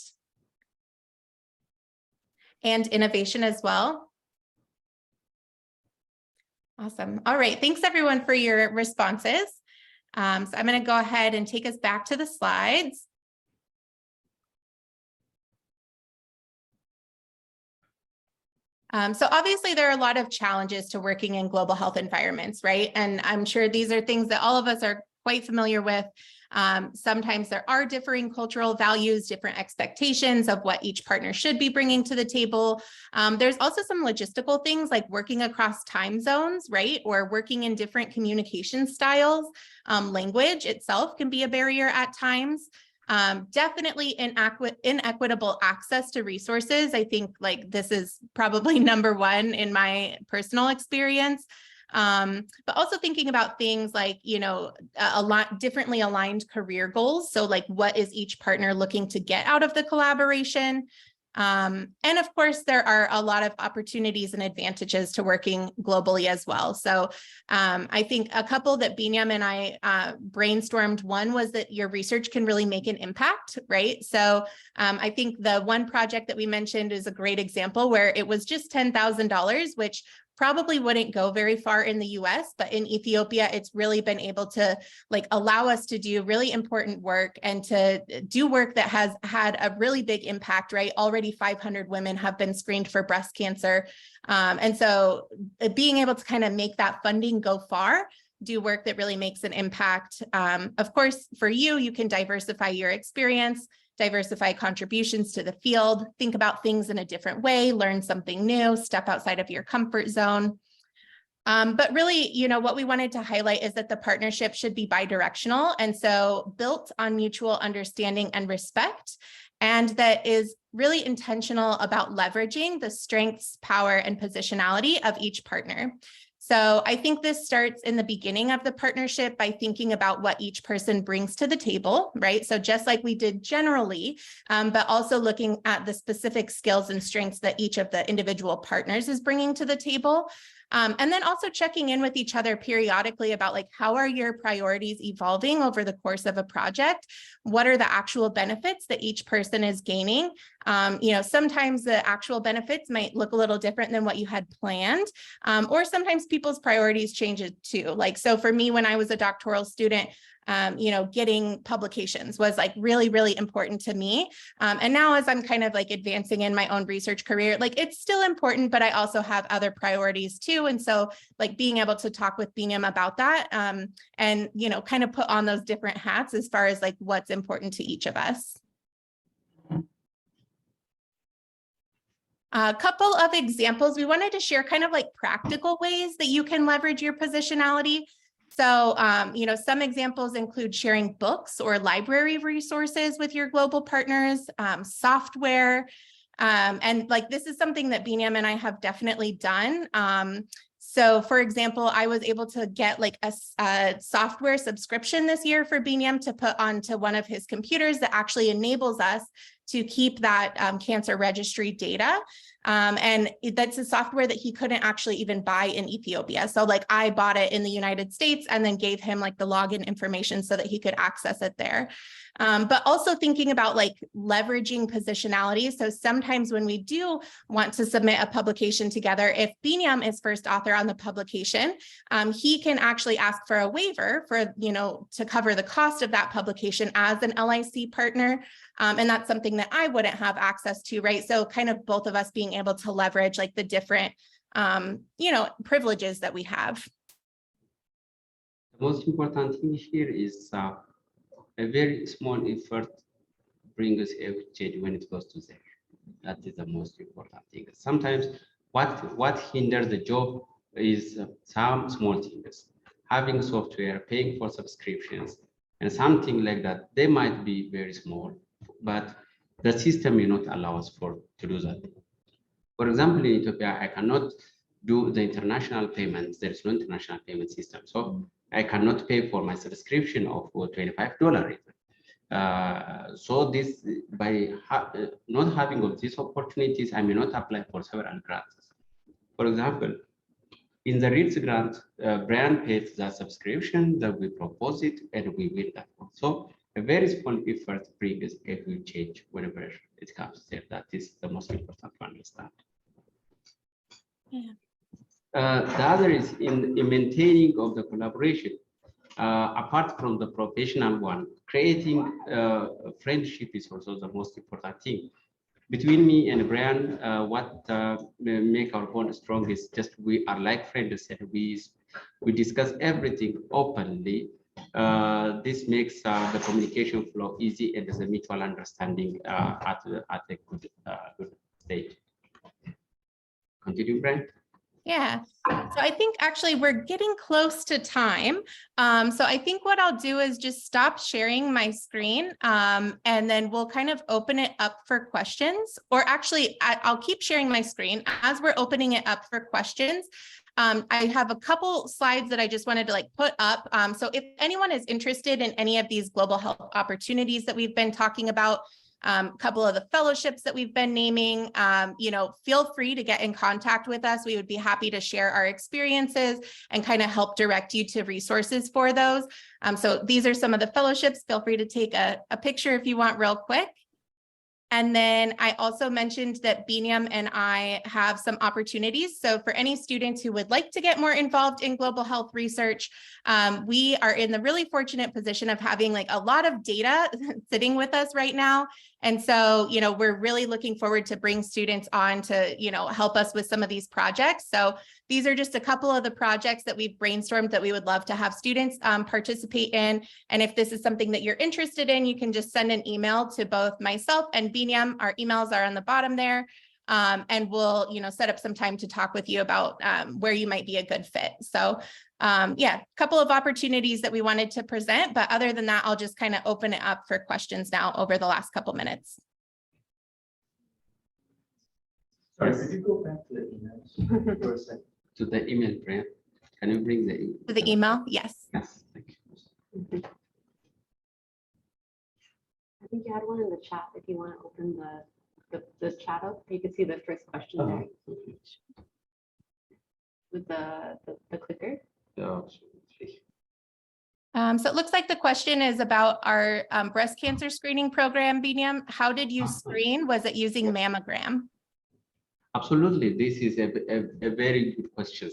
and innovation as well. Awesome. All right. Thanks everyone for your responses. So I'm going to go ahead and take us back to the slides. So obviously there are a lot of challenges to working in global health environments, right? And I'm sure these are things that all of us are quite familiar with. Sometimes there are differing cultural values, different expectations of what each partner should be bringing to the table. There's also some logistical things like working across time zones, right? Or working in different communication styles. Language itself can be a barrier at times. Definitely inequitable access to resources. I think like this is probably number one in my personal experience. But also thinking about things like, you know, a lot differently aligned career goals. So like, what is each partner looking to get out of the collaboration? And of course, there are a lot of opportunities and advantages to working globally as well. So I think a couple that Biniyam and I brainstormed, one was that your research can really make an impact, right? So I think the one project that we mentioned is a great example where it was just $10,000, which probably wouldn't go very far in the US, but in Ethiopia, it's really been able to like allow us to do really important work and to do work that has had a really big impact, right? Already 500 women have been screened for breast cancer. And so being able to kind of make that funding go far, do work that really makes an impact. Of course, for you, you can diversify your experience, diversify contributions to the field, think about things in a different way, learn something new, step outside of your comfort zone. But really, you know, what we wanted to highlight is that the partnership should be bidirectional, and so built on mutual understanding and respect, and that is really intentional about leveraging the strengths, power, and positionality of each partner. So I think this starts in the beginning of the partnership by thinking about what each person brings to the table, right? So just like we did generally, but also looking at the specific skills and strengths that each of the individual partners is bringing to the table. And then also checking in with each other periodically about like, how are your priorities evolving over the course of a project? What are the actual benefits that each person is gaining? You know, sometimes the actual benefits might look a little different than what you had planned, or sometimes people's priorities change too. Like, so for me, when I was a doctoral student, you know, getting publications was like really, really important to me. And now as I'm kind of like advancing in my own research career, like it's still important, but I also have other priorities too. And so like being able to talk with Biniyam about that and, you know, kind of put on those different hats as far as like what's important to each of us. A couple of examples, we wanted to share kind of like practical ways that you can leverage your positionality. So, you know, some examples include sharing books or library resources with your global partners, software, and like this is something that Biniyam and I have definitely done. So for example, I was able to get like a software subscription this year for Biniyam to put onto one of his computers that actually enables us to keep that cancer registry data. And that's a software that he couldn't actually even buy in Ethiopia. So like I bought it in the United States and then gave him like the login information so that he could access it there. But also thinking about like leveraging positionality. So sometimes when we do want to submit a publication together, if Biniyam is first author on the publication, he can actually ask for a waiver for, you know, to cover the cost of that publication as an LIC partner. And that's something that I wouldn't have access to, right? So kind of both of us being able to leverage like the different, you know, privileges that we have.
The most important thing here is a very small effort brings a change when it goes to there. That is the most important thing. Sometimes what hinders the job is some small things. Having software, paying for subscriptions, and something like that, they might be very small, but the system may not allow us to do that. For example, in Ethiopia, I cannot do the international payments. There is no international payment system. So I cannot pay for my subscription of $25. So this, by not having of these opportunities, I may not apply for several grants. For example, in the REITs grant, Breanne pays the subscription that we propose it and we win that one. So a very small effort brings a huge change whenever it comes there. That is the most important to understand.
Yeah.
The other is in maintaining of the collaboration. Apart from the professional one, creating friendship is also the most important thing. Between me and Breanne, what make our bond strong is just we are like friends and we discuss everything openly This makes the communication flow easy and there's a mutual understanding at a good stage. Continue, Breanne.
Yeah, so I think actually we're getting close to time. So I think what I'll do is just stop sharing my screen and then we'll kind of open it up for questions, or actually I'll keep sharing my screen as we're opening it up for questions. I have a couple slides that I just wanted to like put up. So if anyone is interested in any of these global health opportunities that we've been talking about, a couple of the fellowships that we've been naming, feel free to get in contact with us. We would be happy to share our experiences and kind of help direct you to resources for those. So these are some of the fellowships. Feel free to take a picture if you want real quick. And then I also mentioned that Biniyam and I have some opportunities. So for any students who would like to get more involved in global health research, we are in the really fortunate position of having like a lot of data sitting with us right now. And so, we're really looking forward to bring students on to, help us with some of these projects. So these are just a couple of the projects that we've brainstormed that we would love to have students participate in. And if this is something that you're interested in, you can just send an email to both myself and Biniyam. Our emails are on the bottom there. And we'll, set up some time to talk with you about where you might be a good fit. So yeah, a couple of opportunities that we wanted to present, but other than that, I'll just kind of open it up for questions now over the last couple minutes.
Sorry, could you go back to the emails for a second?
To the email, Breanne. Can you bring the email?
To the email? Yes.
Yes, thank you.
I think you had one in the chat. If you want to open the chat up, you can see the first question there with the clicker.
So
So it looks like the question is about our breast cancer screening program, Biniyam. How did you screen? Was it using mammogram?
absolutely, this is a very good question.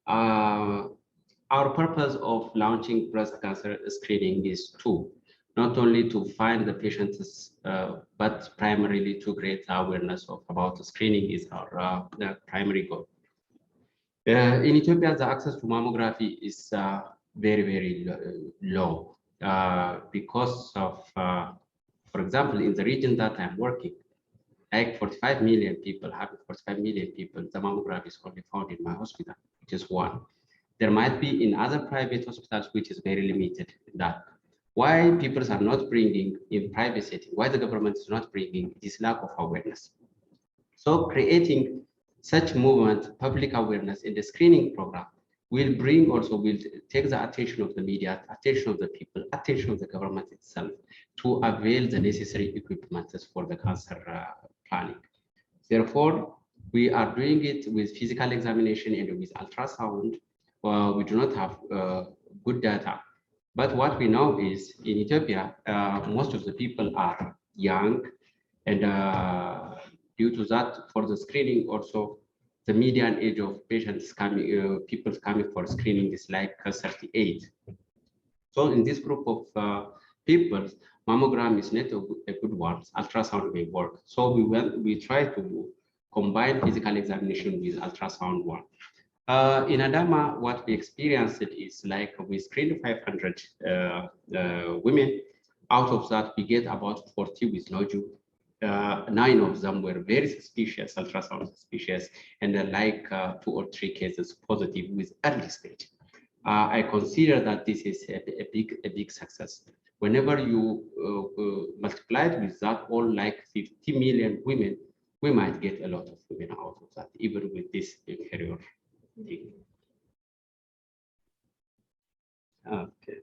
Our purpose of launching breast cancer screening is not only to find the patients, but primarily to create awareness about screening is our the primary goal. In Ethiopia, the access to mammography is very, very low because of, for example, in the region that I'm working, like 45 million people, the mammography is only found in my hospital, which is one. There might be in other private hospitals, which is very limited in that. Why people are not bringing in private setting, why the government is not bringing this lack of awareness. So creating such movement, public awareness in the screening program will take the attention of the media, attention of the people, attention of the government itself to avail the necessary equipment for the cancer planning. Therefore, we are doing it with physical examination and with ultrasound. We do not have good data. But what we know is in Ethiopia, most of the people are young, and due to that, for the screening also, the median age of patients coming, people coming for screening is like 38. So in this group of people, mammogram is not a good one. Ultrasound may work. So we try to combine physical examination with ultrasound one. In Adama, what we experienced is like we screened 500 women. Out of that, we get about 40 with nodule. 9 of them were very suspicious, ultrasound suspicious, and like 2 or 3 cases positive with early stage. I consider that this is a big success. Whenever you multiply it with that, all like 50 million women, we might get a lot of women out of that, even with this inferior thing. Okay.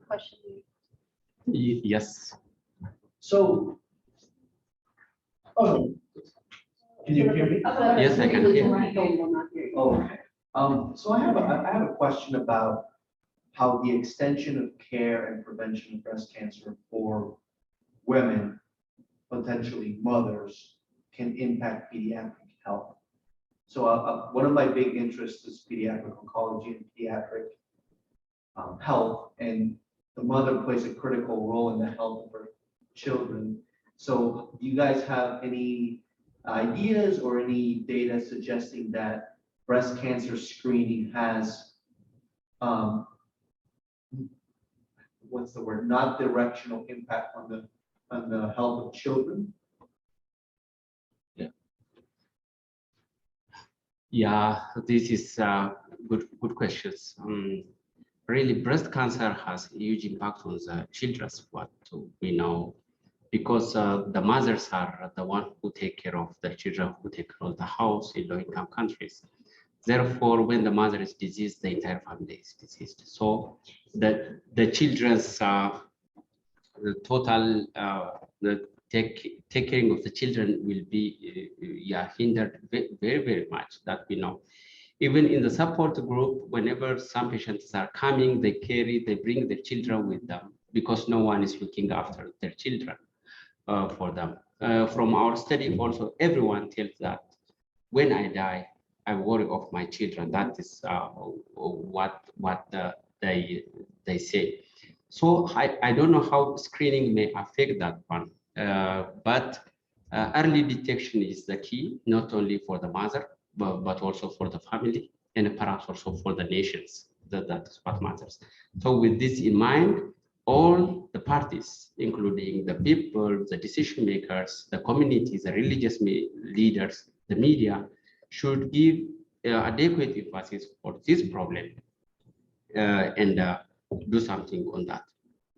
Question.
Yes.
So, can you hear me?
Yes, I can hear.
Oh, okay. So I have a question about how the extension of care and prevention of breast cancer for women, potentially mothers, can impact pediatric health. So one of my big interests is pediatric oncology and pediatric health, and the mother plays a critical role in the health of her children. So do you guys have any ideas or any data suggesting that breast cancer screening has um, what's the word? Not directional impact on the health of children?
Yeah, this is good questions. Really, breast cancer has a huge impact on the children, what we know, because the mothers are the one who take care of the children, who take care of the house in low-income countries. Therefore, when the mother is diseased, the entire family is diseased. So the children's the total the taking of the children will be hindered very much, that we know. Even in the support group, whenever some patients are coming, they bring their children with them because no one is looking after their children for them. From our study also, everyone tells that when I die, I worry of my children. That is what they say. So I don't know how screening may affect that one, but early detection is the key, not only for the mother, but also for the family and perhaps also for the nations. That's what matters. So with this in mind, all the parties, including the people, the decision makers, the communities, the religious leaders, the media, should give adequate emphasis for this problem and do something on that,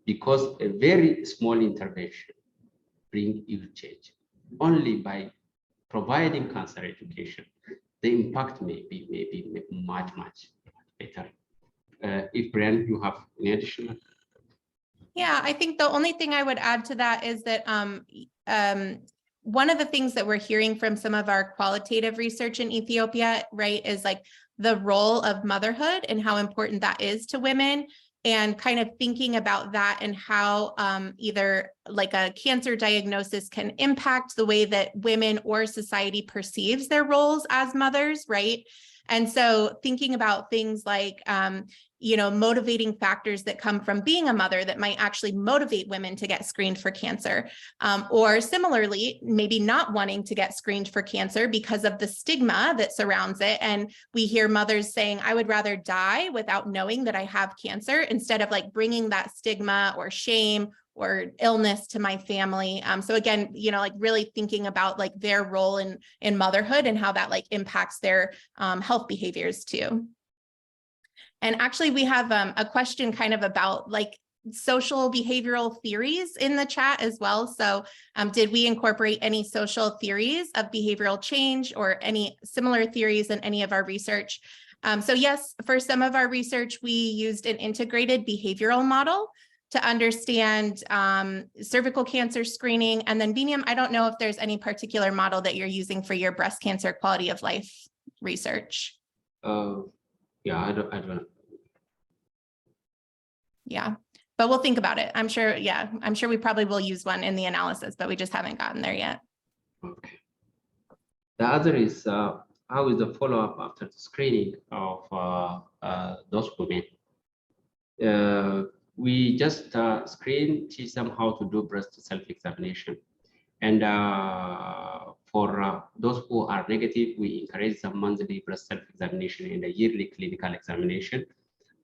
because a very small intervention brings huge change. Only by providing cancer education, the impact may be much better. If Breanne, you have any additional?
Yeah, I think the only thing I would add to that is that one of the things that we're hearing from some of our qualitative research in Ethiopia, right, is like the role of motherhood and how important that is to women, and kind of thinking about that and how either like a cancer diagnosis can impact the way that women or society perceives their roles as mothers, right? And so thinking about things like, motivating factors that come from being a mother that might actually motivate women to get screened for cancer, or similarly, maybe not wanting to get screened for cancer because of the stigma that surrounds it. And we hear mothers saying, I would rather die without knowing that I have cancer, instead of like bringing that stigma or shame or illness to my family. So again, like really thinking about like their role in motherhood and how that like impacts their health behaviors too. And actually we have a question kind of about like social behavioral theories in the chat as well. So did we incorporate any social theories of behavioral change or any similar theories in any of our research? So yes, for some of our research, we used an integrated behavioral model to understand cervical cancer screening. And then Biniyam, I don't know if there's any particular model that you're using for your breast cancer quality of life research.
Yeah, I don't.
Yeah, but we'll think about it. I'm sure, yeah, I'm sure we probably will use one in the analysis, but we just haven't gotten there yet.
Okay. The other is how is the follow-up after the screening of those women? We just teach them how to do breast self-examination. And for those who are negative, we encourage them monthly breast self-examination and a yearly clinical examination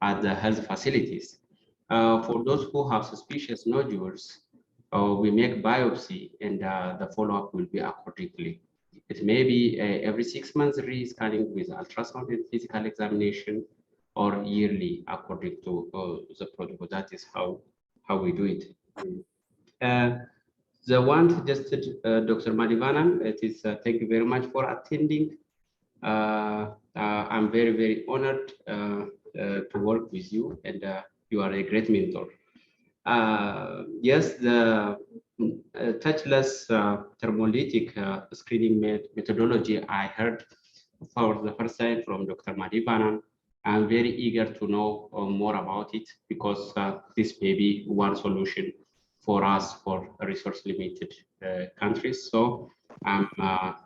at the health facilities. For those who have suspicious nodules, we make biopsy and the follow-up will be accordingly. It may be every 6 months re-scanning with ultrasound and physical examination, or yearly according to the protocol. That is how we do it. The one suggested Dr. Madivanan, it is thank you very much for attending. I'm very honored to work with you, and you are a great mentor. Yes, the touchless thermolytic screening methodology I heard for the first time from Dr. Madivanan. I'm very eager to know more about it, because this may be one solution for us for resource limited countries. So I'm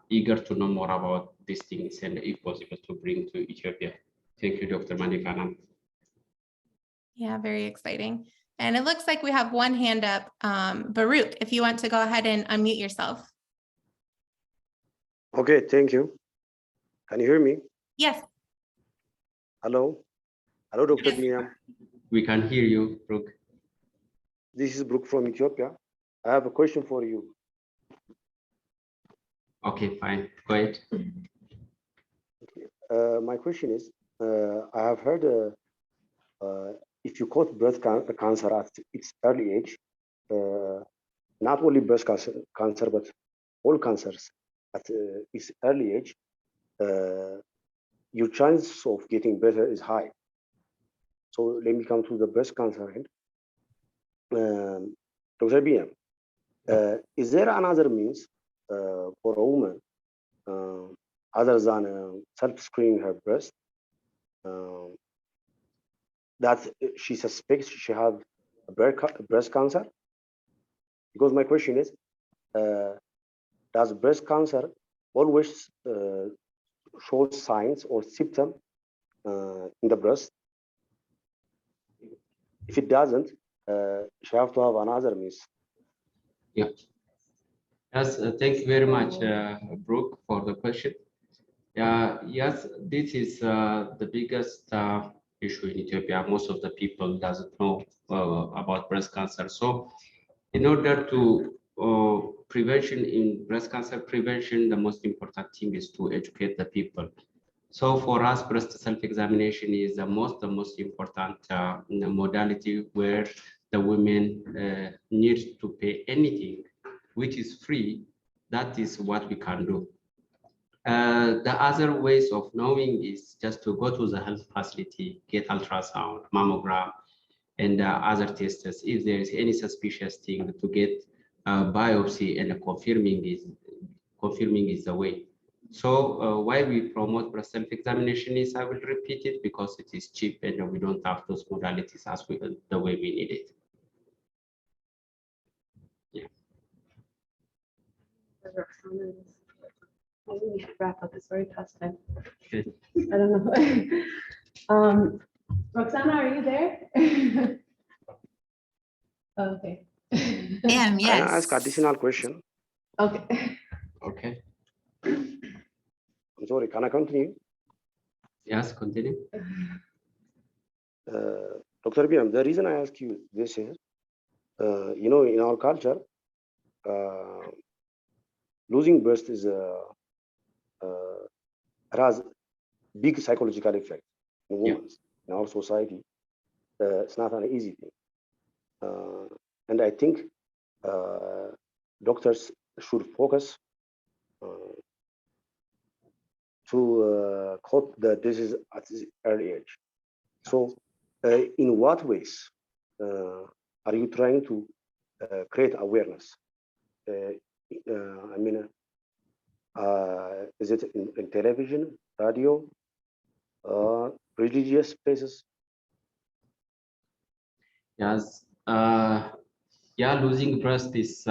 eager to know more about these things, and if possible to bring to Ethiopia. Thank you, Dr. Madivanan.
Yeah, very exciting. And it looks like we have one hand up. Baruch, if you want to go ahead and unmute yourself.
Okay, thank you. Can you hear me?
Yes.
Hello? Hello, Dr. Biniyam.
We can hear you, Brooke.
This is Brooke from Ethiopia. I have a question for you.
Okay, fine. Go ahead.
My question is, I have heard if you caught cancer at its early age, not only breast cancer, but all cancers at its early age, your chance of getting better is high. So let me come to the breast cancer end. Dr. Biniyam, is there another means for a woman other than self-screening her breast that she suspects she have breast cancer? Because my question is, does breast cancer always show signs or symptoms in the breast? If it doesn't, she have to have another means.
Yeah. Yes, thank you very much, Brooke, for the question. Yes, this is the biggest issue in Ethiopia. Most of the people doesn't know about breast cancer. So in order to prevention in breast cancer prevention, the most important thing is to educate the people. So for us, breast self-examination is the most important modality where the women need to pay anything which is free. That is what we can do. The other ways of knowing is just to go to the health facility, get ultrasound, mammogram, and other tests. If there is any suspicious thing, to get biopsy and confirming is the way. So why we promote breast self-examination is, I will repeat it, because it is cheap and we don't have those modalities as the way we need it. Yeah.
Maybe we should wrap up. It's very past time.
Okay.
I don't know. Roxana, are you there? Okay.
Yes.
Can I ask additional question?
Okay.
Okay.
I'm sorry, can I continue?
Yes, continue.
Dr. Biniyam, the reason I ask you this is, you know, in our culture, losing breast is it has big psychological effect in women in our society. It's not an easy thing, and I think doctors should focus to caught the disease at this early age. So, in what ways are you trying to create awareness? I mean, is it in television, radio, religious places?
Yes. Yeah, losing breast is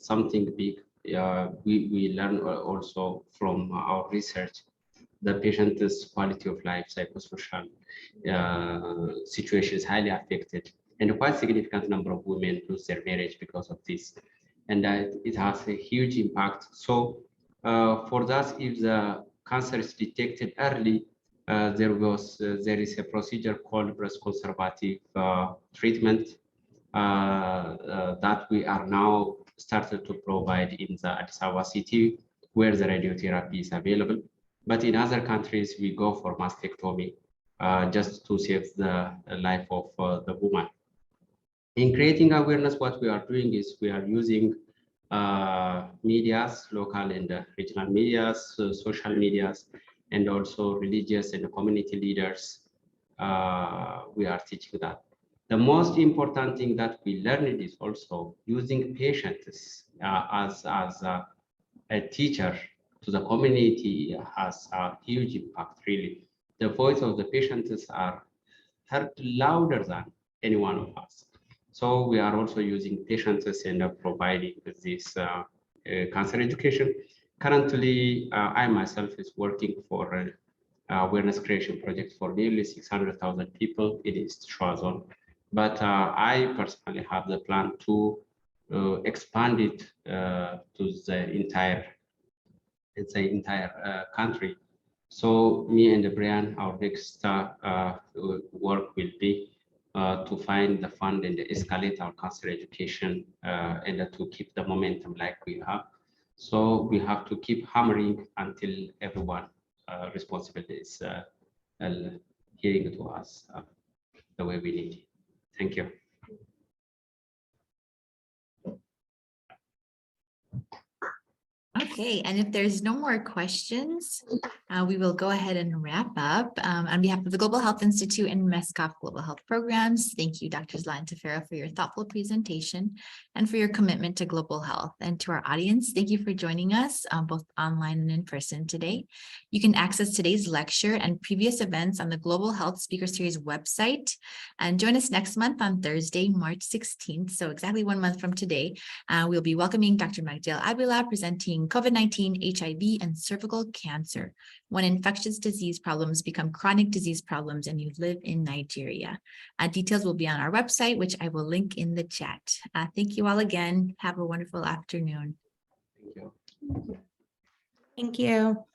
something big. We learn also from our research. The patient's quality of life, psychosocial situation is highly affected, and a quite significant number of women lose their marriage because of this, and it has a huge impact. So for that, if the cancer is detected early, there is a procedure called breast conservative treatment that we are now started to provide in the Addis Ababa city, where the radiotherapy is available. But in other countries, we go for mastectomy just to save the life of the woman. In creating awareness, what we are doing is we are using medias, local and regional medias, social medias, and also religious and community leaders. We are teaching that. The most important thing that we learned is also using patients as a teacher to the community has a huge impact, really. The voice of the patients are heard louder than any one of us. So we are also using patients and providing this cancer education. Currently, I myself is working for an awareness creation project for nearly 600,000 people in East Shore Zone. But I personally have the plan to expand it to the entire country. So me and Breanne, our next work will be to find the fund and escalate our cancer education and to keep the momentum like we have. So we have to keep hammering until everyone responsible is hearing to us the way we need. Thank you.
Okay, and if there's no more questions, we will go ahead and wrap up. On behalf of the Global Health Institute and MESCOF Global Health Programs, thank you, Drs. Lott and Tefera, for your thoughtful presentation and for your commitment to global health. And to our audience, thank you for joining us both online and in person today. You can access today's lecture and previous events on the Global Health Speaker Series website. And join us next month on Thursday, March 16th. So exactly 1 month from today, we'll be welcoming Dr. Magdal Abila presenting COVID-19, HIV, and cervical cancer, when infectious disease problems become chronic disease problems and you live in Nigeria. Details will be on our website, which I will link in the chat. Thank you all again. Have a wonderful afternoon.
Thank you.
Thank you.